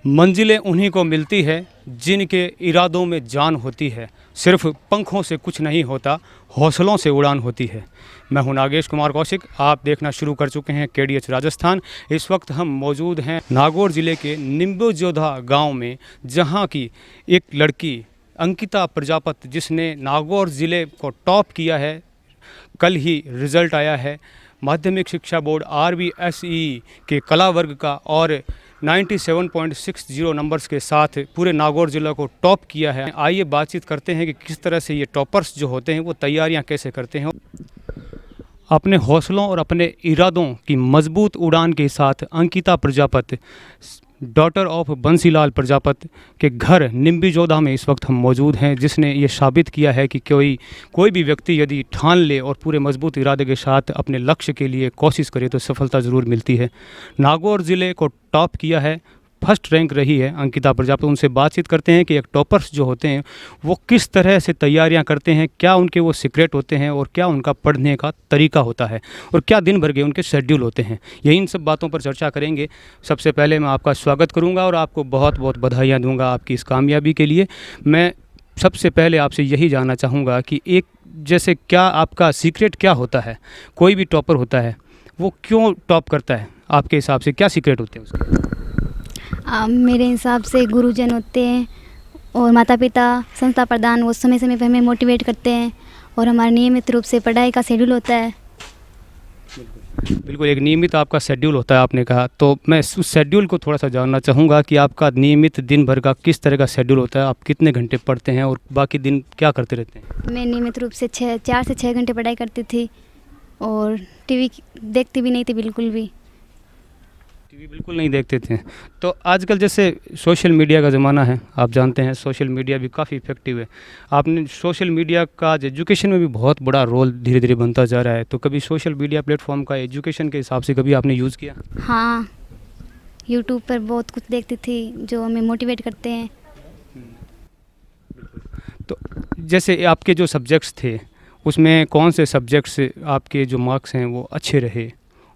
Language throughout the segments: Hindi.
मंजिलें उन्हीं को मिलती है जिनके इरादों में जान होती है। सिर्फ पंखों से कुछ नहीं होता, हौसलों से उड़ान होती है। मैं हूं नागेश कुमार कौशिक। आप देखना शुरू कर चुके हैं KDH राजस्थान। इस वक्त हम मौजूद हैं नागौर ज़िले के निम्बूजोधा गांव में, जहां की एक लड़की अंकिता प्रजापति, जिसने नागौर ज़िले को टॉप किया है। कल ही रिज़ल्ट आया है माध्यमिक शिक्षा बोर्ड RBSE के कला वर्ग का, और 97.60 नंबर्स के साथ पूरे नागौर ज़िला को टॉप किया है। आइए बातचीत करते हैं कि किस तरह से ये टॉपर्स जो होते हैं वो तैयारियां कैसे करते हैं। अपने हौसलों और अपने इरादों की मजबूत उड़ान के साथ अंकिता प्रजापति, डॉटर ऑफ बंसीलाल प्रजापति के घर निम्बूजोधा में इस वक्त हम मौजूद हैं, जिसने ये साबित किया है कि कोई भी व्यक्ति यदि ठान ले और पूरे मजबूत इरादे के साथ अपने लक्ष्य के लिए कोशिश करे तो सफलता ज़रूर मिलती है। नागौर ज़िले को टॉप किया है, फर्स्ट रैंक रही है अंकिता प्रजापति। उनसे बातचीत करते हैं कि एक टॉपर्स जो होते हैं वो किस तरह से तैयारियां करते हैं, क्या उनके वो सीक्रेट होते हैं और क्या उनका पढ़ने का तरीका होता है और क्या दिन भर के उनके शेड्यूल होते हैं। यही इन सब बातों पर चर्चा करेंगे। सबसे पहले मैं आपका स्वागत करूंगा और आपको बहुत बहुत बधाइयाँ दूंगा आपकी इस कामयाबी के लिए। मैं सबसे पहले आपसे यही जानना चाहूँगा कि एक जैसे क्या आपका सीक्रेट क्या होता है। कोई भी टॉपर होता है वो क्यों टॉप करता है, आपके हिसाब से क्या सीक्रेट होते हैं उसके? मेरे हिसाब से गुरुजन होते हैं और माता पिता, संस्था प्रधान, वो समय समय पर हमें मोटिवेट करते हैं और हमारा नियमित रूप से पढ़ाई का शेड्यूल होता है। बिल्कुल, एक नियमित आपका शेड्यूल होता है आपने कहा, तो मैं उस शेड्यूल को थोड़ा सा जानना चाहूँगा कि आपका नियमित दिन भर का किस तरह का शेड्यूल होता है। आप कितने घंटे पढ़ते हैं और बाकी दिन क्या करते रहते हैं? मैं नियमित रूप से 4 से 6 घंटे पढ़ाई करती थी और टीवी देखती भी नहीं थी बिल्कुल भी। टीवी बिल्कुल नहीं देखते थे। तो आजकल जैसे सोशल मीडिया का ज़माना है, आप जानते हैं सोशल मीडिया भी काफ़ी इफेक्टिव है। आपने सोशल मीडिया का एजुकेशन में भी बहुत बड़ा रोल धीरे धीरे बनता जा रहा है, तो कभी सोशल मीडिया प्लेटफॉर्म का एजुकेशन के हिसाब से कभी आपने यूज़ किया? हाँ, यूट्यूब पर बहुत कुछ देखती थी जो हमें मोटिवेट करते हैं। तो जैसे आपके जो सब्जेक्ट्स थे उसमें कौन से सब्जेक्ट्स आपके जो मार्क्स हैं वो अच्छे रहे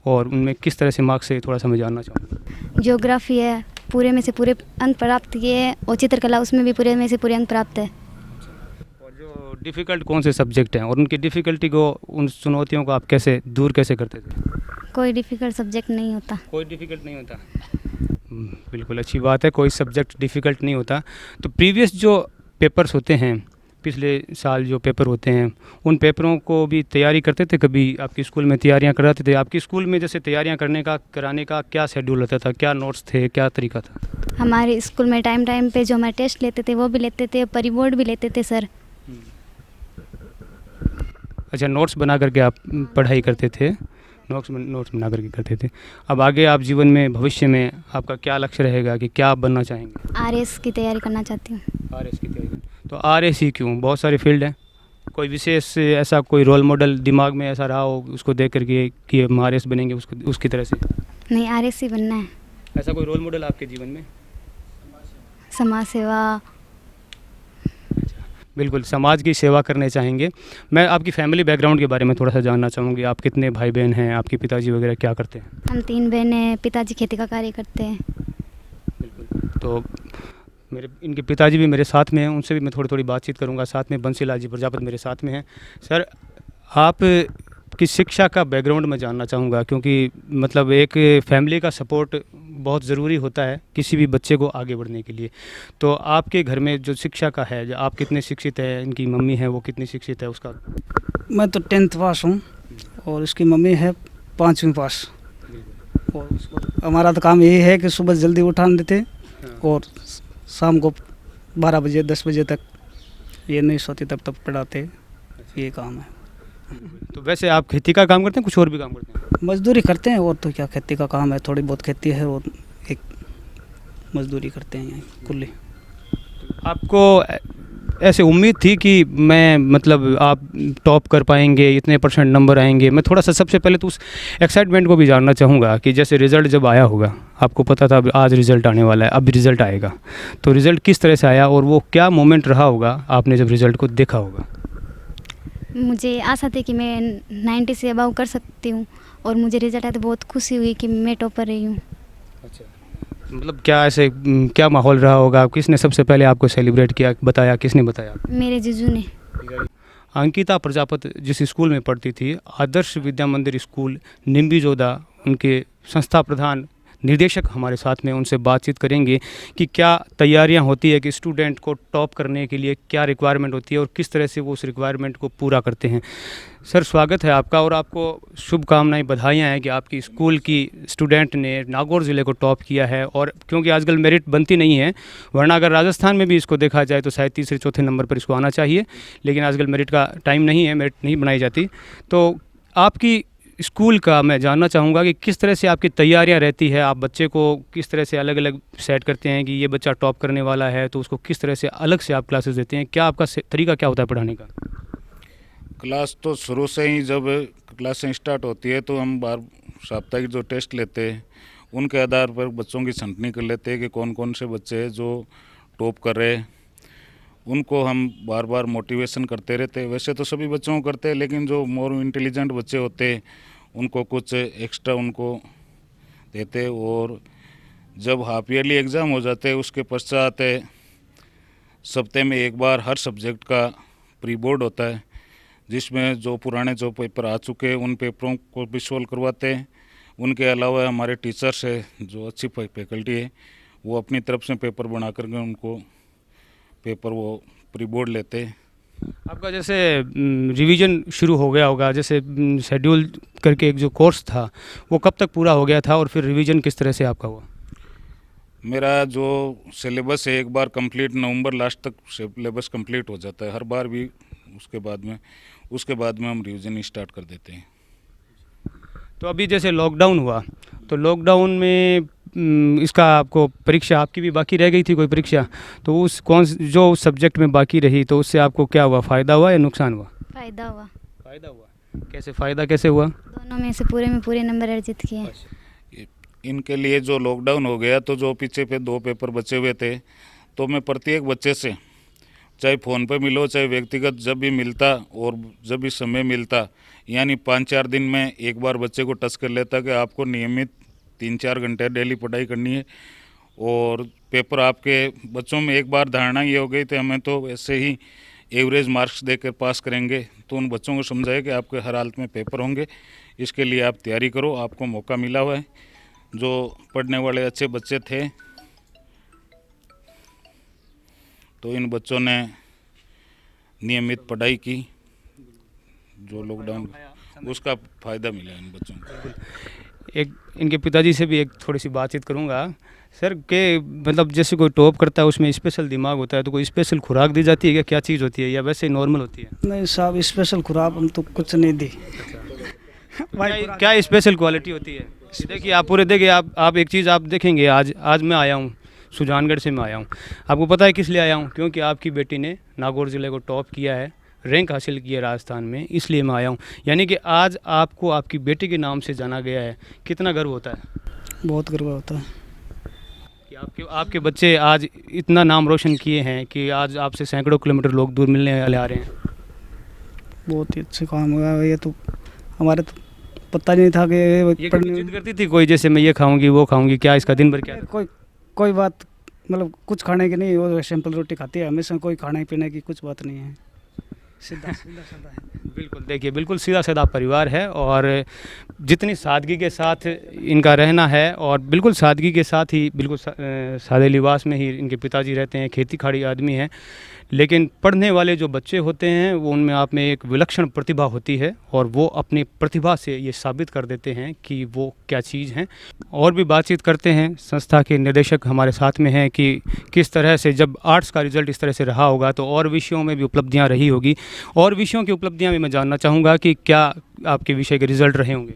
और उनमें किस तरह से मार्क्स है, थोड़ा सा मैं जानना चाहूँगा। ज्योग्राफी है, पूरे में से पूरे अंक प्राप्त किए हैं, और चित्रकला उसमें भी पूरे में से पूरे अंक प्राप्त है। और जो डिफ़िकल्ट कौन से सब्जेक्ट हैं और उनकी डिफ़िकल्टी को, उन चुनौतियों को आप कैसे दूर कैसे करते थे? कोई डिफ़िकल्ट सब्जेक्ट नहीं होता। कोई डिफ़िकल्ट नहीं होता। बिल्कुल अच्छी बात है, कोई सब्जेक्ट डिफ़िकल्ट नहीं होता। तो प्रीवियस जो पेपर्स होते हैं, पिछले साल जो पेपर होते हैं, उन पेपरों को भी तैयारी करते थे? कभी आपकी स्कूल में तैयारियां कराते थे? आपकी स्कूल में जैसे तैयारियां कराने का क्या शेड्यूल होता था, क्या नोट्स थे, क्या तरीका था? हमारे स्कूल में टाइम पे जो हमारे टेस्ट लेते थे वो भी लेते थे, परिबोर्ड भी लेते थे सर। अच्छा, नोट्स बना करके आप पढ़ाई करते थे? नोट्स बना करके करते थे। अब आगे आप जीवन में, भविष्य में आपका क्या लक्ष्य रहेगा कि क्या आप बनना चाहेंगे? RS की तैयारी करना चाहती हूँ। RS की तैयारी। तो RS ही क्यों? बहुत सारे फील्ड हैं। कोई विशेष ऐसा कोई रोल मॉडल दिमाग में ऐसा रहा हो उसको देख करके कि हम RS बनेंगे, उसकी तरह से? नहीं, RS ही बनना है। ऐसा कोई रोल मॉडल आपके जीवन में? समाज सेवा। बिल्कुल, समाज की सेवा करने चाहेंगे। मैं आपकी फैमिली बैकग्राउंड के बारे में थोड़ा सा जानना चाहूँगी। आप कितने भाई बहन हैं? आपके पिताजी वगैरह क्या करते हैं? हम 3 बहन हैं, पिताजी खेती का कार्य करते हैं। बिल्कुल, तो इनके पिताजी भी मेरे साथ में हैं, उनसे भी मैं थोड़ी बातचीत करूंगा। साथ में बंसीलाल जी प्रजापति मेरे साथ में हैं। सर, आप की शिक्षा का बैकग्राउंड मैं जानना चाहूँगा, क्योंकि मतलब एक फैमिली का सपोर्ट बहुत ज़रूरी होता है किसी भी बच्चे को आगे बढ़ने के लिए। तो आपके घर में जो शिक्षा का है, आप कितने शिक्षित हैं? इनकी मम्मी है वो कितनी शिक्षित है उसका? मैं तो 10th पास हूँ और इसकी मम्मी है 5वीं पास। और उसको हमारा तो काम यही है कि सुबह जल्दी उठान देते और शाम को 12 बजे 10 बजे तक ये नहीं सोती तब तक पढ़ाते। ये काम है। तो वैसे आप खेती का काम करते हैं, कुछ और भी काम करते हैं? मजदूरी करते हैं, और तो क्या, खेती का काम है, थोड़ी बहुत खेती है और एक मजदूरी करते हैं यहाँ कुल्ली। आपको ऐसे उम्मीद थी कि मैं मतलब आप टॉप कर पाएंगे, इतने % नंबर आएंगे? मैं थोड़ा सा सबसे पहले तो उस एक्साइटमेंट को भी जानना चाहूँगा कि जैसे रिज़ल्ट जब आया होगा, आपको पता था आज रिज़ल्ट आने वाला है, अब रिज़ल्ट आएगा, तो रिज़ल्ट किस तरह से आया और वो क्या मोमेंट रहा होगा आपने जब रिज़ल्ट को देखा होगा? मुझे आशा थी कि मैं 90 से अबव कर सकती हूँ और मुझे रिजल्ट आया तो बहुत खुशी हुई कि मैं टॉपर रही हूँ। अच्छा, मतलब क्या ऐसे क्या माहौल रहा होगा, किसने सबसे पहले आपको सेलिब्रेट किया, बताया, किसने बताया? मेरे जीजू ने। अंकिता प्रजापति जिस स्कूल में पढ़ती थी, आदर्श विद्या मंदिर स्कूल निम्बी जोधा, उनके संस्था प्रधान निर्देशक हमारे साथ में, उनसे बातचीत करेंगे कि क्या तैयारियां होती है कि स्टूडेंट को टॉप करने के लिए क्या रिक्वायरमेंट होती है और किस तरह से वो उस रिक्वायरमेंट को पूरा करते हैं। सर, स्वागत है आपका और आपको शुभकामनाएं, बधाइयां हैं कि आपकी स्कूल की स्टूडेंट ने नागौर ज़िले को टॉप किया है। और क्योंकि आजकल मेरिट बनती नहीं है, वरना अगर राजस्थान में भी इसको देखा जाए तो शायद तीसरे चौथे नंबर पर इसको आना चाहिए, लेकिन आजकल मेरिट का टाइम नहीं है, मेरिट नहीं बनाई जाती। तो आपकी स्कूल का मैं जानना चाहूँगा कि किस तरह से आपकी तैयारियां रहती है, आप बच्चे को किस तरह से अलग अलग सेट करते हैं कि ये बच्चा टॉप करने वाला है तो उसको किस तरह से अलग से आप क्लासेस देते हैं, क्या आपका तरीका क्या होता है पढ़ाने का? क्लास तो शुरू से ही जब क्लासें स्टार्ट होती है तो हम बार साप्ताहिक जो टेस्ट लेते हैं उनके आधार पर बच्चों की छंटनी कर लेते हैं कि कौन कौन से बच्चे हैं जो टॉप कर रहे हैं। उनको हम बार बार मोटिवेशन करते रहते हैं। वैसे तो सभी बच्चों को करते हैं, लेकिन जो मोर इंटेलिजेंट बच्चे होते हैं उनको कुछ एक्स्ट्रा उनको देते हैं। और जब हाफ ईयरली एग्ज़ाम हो जाते हैं उसके पश्चात सप्ताह में एक बार हर सब्जेक्ट का प्री बोर्ड होता है, जिसमें जो पुराने जो पेपर आ चुके हैं उन पेपरों को भी सोल्व करवाते हैं। उनके अलावा हमारे टीचर्स है, जो अच्छी फैकल्टी है, वो अपनी तरफ से पेपर बना करके उनको पेपर वो प्री बोर्ड लेते हैं। आपका जैसे रिवीजन शुरू हो गया होगा, जैसे शेड्यूल करके एक जो कोर्स था वो कब तक पूरा हो गया था और फिर रिवीजन किस तरह से आपका हुआ? मेरा जो सिलेबस है एक बार कंप्लीट नवंबर लास्ट तक सिलेबस कंप्लीट हो जाता है हर बार भी। उसके बाद में हम रिवीजन स्टार्ट कर देते हैं। तो अभी जैसे लॉकडाउन हुआ तो लॉकडाउन में इसका आपको परीक्षा आपकी भी बाकी रह गई थी कोई परीक्षा, तो उस जो उस सब्जेक्ट में बाकी रही तो उससे आपको क्या हुआ, फ़ायदा हुआ या नुकसान हुआ? फ़ायदा हुआ। फ़ायदा हुआ, कैसे फ़ायदा कैसे हुआ? दोनों में से पूरे में पूरे नंबर अर्जित किए। इनके लिए जो लॉकडाउन हो गया तो जो पीछे पे 2 पेपर बचे हुए थे, तो मैं प्रत्येक बच्चे से चाहे फ़ोन पे मिलो चाहे व्यक्तिगत जब भी मिलता और जब भी समय मिलता, यानी 5-4 दिन में एक बार बच्चे को टच कर लेता कि आपको नियमित 3-4 घंटे डेली पढ़ाई करनी है। और पेपर आपके बच्चों में एक बार धारणा ये हो गई थी हमें तो ऐसे ही एवरेज मार्क्स देकर पास करेंगे, तो उन बच्चों को समझाया कि आपके हर हालत में पेपर होंगे, इसके लिए आप तैयारी करो, आपको मौका मिला हुआ है। जो पढ़ने वाले अच्छे बच्चे थे तो इन बच्चों ने नियमित पढ़ाई की, जो लॉकडाउन उसका फ़ायदा मिला इन बच्चों को। एक इनके पिताजी से भी एक थोड़ी सी बातचीत करूंगा। सर, के मतलब जैसे कोई टॉप करता है उसमें स्पेशल दिमाग होता है, तो कोई स्पेशल खुराक दी जाती है क्या, क्या चीज़ होती है या वैसे नॉर्मल होती है? नहीं साहब, स्पेशल खुराक हम तो कुछ नहीं दी। क्या स्पेशल क्वालिटी होती है? देखिए आप पूरे देखिए, आप एक चीज़ आप देखेंगे, आज मैं आया हूँ सुजानगढ़ से, मैं आया हूँ, आपको पता है किस लिए आया हूँ? क्योंकि आपकी बेटी ने नागौर ज़िले को टॉप किया है, रैंक हासिल की है राजस्थान में, इसलिए मैं आया हूँ। यानी कि आज आपको आपकी बेटी के नाम से जाना गया है, कितना गर्व होता है? बहुत गर्व होता है कि आपके बच्चे आज इतना नाम रोशन किए हैं कि आज आपसे सैकड़ों किलोमीटर लोग दूर मिलने वाले आ रहे हैं। बहुत ही अच्छा काम हुआ है। ये तो हमारे तो पता नहीं था कि ये कभी जिद करती थी कोई, जैसे मैं ये खाऊंगी वो खाऊंगी, क्या इसका दिन भर क्या था? कोई बात मतलब कुछ खाने की नहीं, वो सिंपल रोटी खाती है हमेशा, कोई खाने पीने की कुछ बात नहीं है, सीधा सादा है। बिल्कुल, देखिए बिल्कुल सीधा साधा परिवार है और जितनी सादगी के साथ इनका रहना है, और बिल्कुल सादगी के साथ ही बिल्कुल सादे लिबास में ही इनके पिताजी रहते हैं, खेती खाड़ी आदमी हैं, लेकिन पढ़ने वाले जो बच्चे होते हैं वो उनमें आप में एक विलक्षण प्रतिभा होती है और वो अपनी प्रतिभा से ये साबित कर देते हैं कि वो क्या चीज़ हैं। और भी बातचीत करते हैं, संस्था के निदेशक हमारे साथ में हैं कि किस तरह से जब आर्ट्स का रिज़ल्ट इस तरह से रहा होगा तो और विषयों में भी उपलब्धियां रही होगी, और विषयों की उपलब्धियां भी मैं जानना चाहूँगा कि क्या आपके विषय के रिज़ल्ट रहे होंगे।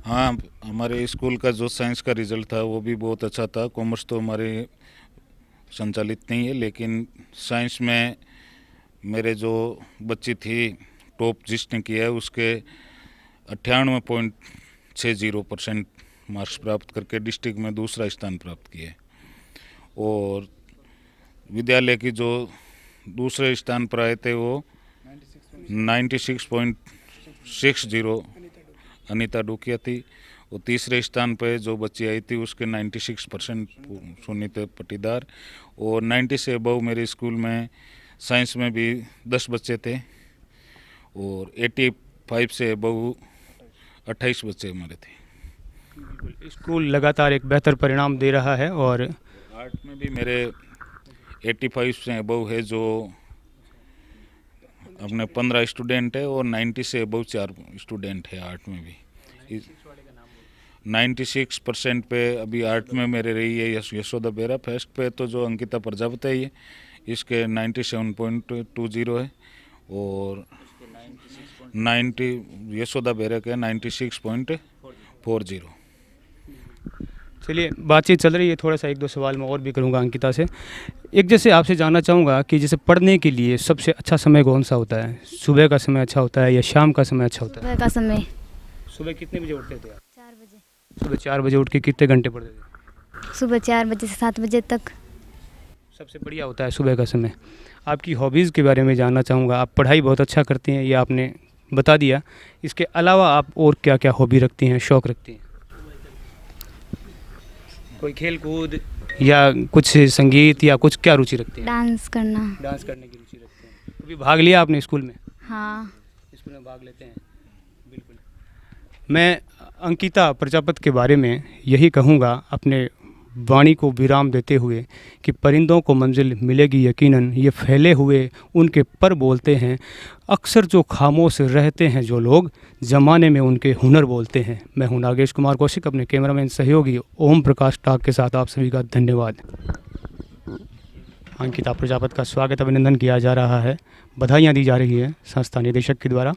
हाँ, हमारे स्कूल का जो साइंस का रिज़ल्ट था वो भी बहुत अच्छा था। कॉमर्स तो हमारे संचालित नहीं है, लेकिन साइंस में मेरे जो बच्ची थी टॉप जिसने किया है उसके 98.60% मार्क्स प्राप्त करके डिस्ट्रिक्ट में दूसरा स्थान प्राप्त किया। और विद्यालय की जो दूसरे स्थान पर आए थे वो 96.60 अनीता डोकिया थी। और तीसरे स्थान पे जो बच्ची आई थी उसके 96% सुनीत पटीदार, और 90 से अबव मेरे स्कूल में साइंस में भी 10 बच्चे थे, और 85 से अबव 28 बच्चे हमारे थे। स्कूल लगातार एक बेहतर परिणाम दे रहा है और आर्ट में भी मेरे 85 से अबव है, जो अपने 15 स्टूडेंट है, और 90 से अबव 4 स्टूडेंट है आर्ट में भी। 96% पे अभी आर्ट में मेरे रही है यशोदा बेरा। फर्स्ट पे तो जो अंकिता प्रजापति है इसके 97.20 है, और 90 यशोदा बेरा के 96.40। चलिए, बातचीत चल रही है, थोड़ा सा एक दो सवाल मैं और भी करूंगा अंकिता से। एक जैसे आपसे जानना चाहूँगा कि जैसे पढ़ने के लिए सबसे अच्छा समय कौन सा होता है? सुबह का समय अच्छा होता है या शाम का समय अच्छा होता है? सुबह का समय। सुबह कितने बजे उठते थे आप? 4 बजे। सुबह 4 बजे उठ के कितने घंटे पढ़ते थे? सुबह 4 बजे से 7 बजे तक। सबसे बढ़िया होता है सुबह का समय। आपकी हॉबीज़ के बारे में जानना चाहूँगा। आप पढ़ाई बहुत अच्छा करती हैं, ये आपने बता दिया। इसके अलावा आप और क्या क्या हॉबी रखती हैं, शौक़ रखती हैं? कोई खेल कूद या कुछ संगीत या कुछ, क्या रुचि रखती हैं? डांस करना। डांस करने की रुचि रखते हैं। कभी भाग लिया आपने स्कूल में? हाँ। स्कूल में भाग लेते हैं, बिल्कुल। मैं अंकिता प्रजापति के बारे में यही कहूँगा अपने वाणी को विराम देते हुए कि परिंदों को मंजिल मिलेगी यकीनन, ये फैले हुए उनके पर बोलते हैं। अक्सर जो खामोश रहते हैं जो लोग, ज़माने में उनके हुनर बोलते हैं। मैं हूं नागेश कुमार कौशिक, अपने कैमरामैन सहयोगी ओम प्रकाश टाक के साथ आप सभी का धन्यवाद। अंकिता प्रजापति का स्वागत अभिनंदन किया जा रहा है, बधाइयाँ दी जा रही है संस्था निदेशक के द्वारा।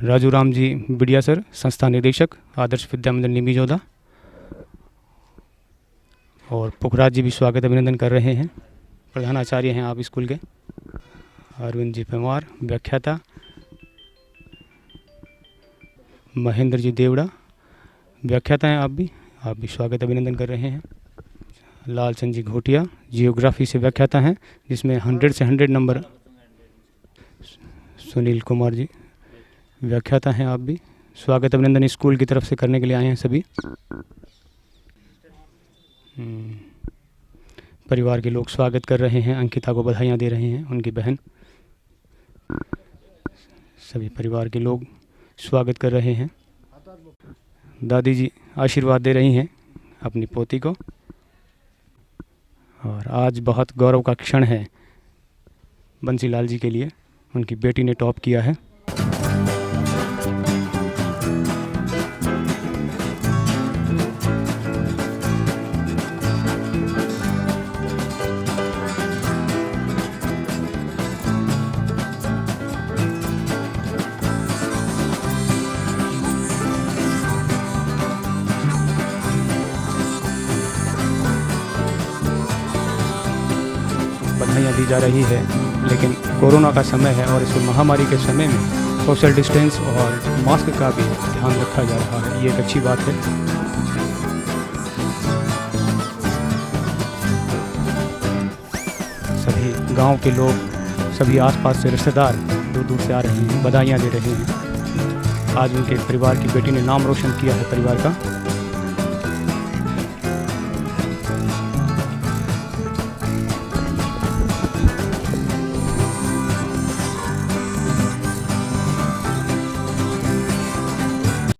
राजू राम जी बिडिया सर, संस्था निदेशक, आदर्श विद्या मंदिर निमिजोदा, और पुखराज जी भी स्वागत अभिनंदन कर रहे हैं। प्रधानाचार्य हैं आप स्कूल के। अरविंद जी परमार व्याख्याता, महेंद्र जी देवड़ा व्याख्याता हैं आप भी स्वागत अभिनंदन कर रहे हैं। लालचंद जी घोटिया जियोग्राफी से व्याख्याता हैं, जिसमें 100 से 100 नंबर। सुनील कुमार जी व्याख्याता हैं, आप भी स्वागत अभिनंदन स्कूल की तरफ से करने के लिए आए हैं सभी। परिवार के लोग स्वागत कर रहे हैं, अंकिता को बधाइयाँ दे रहे हैं, उनकी बहन। सभी परिवार के लोग स्वागत कर रहे हैं। दादी जी आशीर्वाद दे रही हैं अपनी पोती को। और आज बहुत गौरव का क्षण है बंसीलाल जी के लिए, उनकी बेटी ने टॉप किया है। बधाइयाँ दी जा रही है, लेकिन कोरोना का समय है और इस महामारी के समय में सोशल डिस्टेंस और मास्क का भी ध्यान रखा जा रहा है, ये एक अच्छी बात है। सभी गांव के लोग, सभी आसपास से रिश्तेदार दूर दूर से आ रहे हैं, बधाइयाँ दे रहे हैं। आज उनके परिवार की बेटी ने नाम रोशन किया है परिवार का।